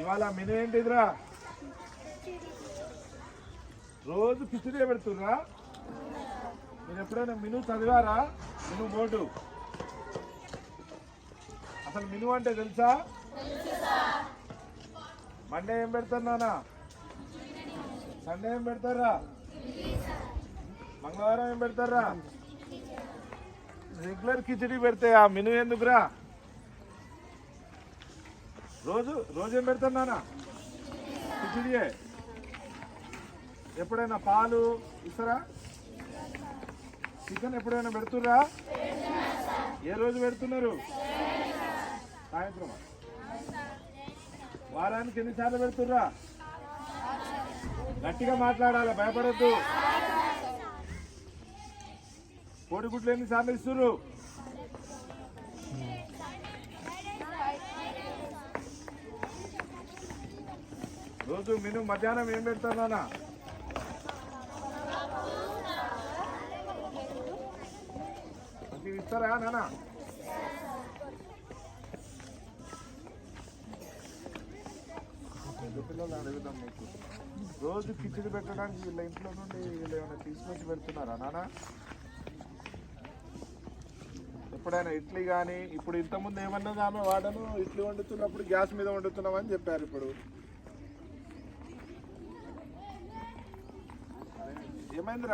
ఇవాళ మెను ఏంటిదిరా? రోజు కిచిడి పెడుతుర్రా? మీరు ఎప్పుడైనా మెను చదివారా? మెను బోర్డు అసలు మెను అంటే తెలుసా? మండే ఏం పెడతారు నాన్న? సండే ఏం పెడతారా? మంగళవారం ఏం పెడతారా? రెగ్యులర్ కిచిడి పెడితే ఆ మెను ఎందుకురా? రోజు రోజు ఏం పెడతారు నాన్న? కిచిడియే. ఎప్పుడైనా పాలు ఇస్తారా? చికెన్ ఎప్పుడైనా పెడుతుర్రా? ఏ రోజు పెడుతున్నారు? సాయంత్రం. వారానికి ఎన్నిసార్లు పెడుతుర్రా? గట్టిగా మాట్లాడాలి, భయపడద్దు. కోడిగుడ్లు ఎన్నిసార్లు ఇస్తుర్రు? రోజు మెను మధ్యాహ్నం ఏం పెడతారు నాన్న? ఇస్తారా నాన్న? పిల్లలు అడుగుదాం మీకు. రోజు కిచిడి పెట్టడానికి వీళ్ళ ఇంట్లో నుండి వీళ్ళు ఏమైనా తీసుకొచ్చి పెడుతున్నారా నాన్న? ఎప్పుడైనా ఇడ్లీ కానీ, ఇప్పుడు ఇంతకుముందు ఏమన్నది ఆమె వాడను, ఇడ్లీ వండుతున్నప్పుడు గ్యాస్ మీద వండుతున్నామని చెప్పారు. ఇప్పుడు ఏమైందిరా?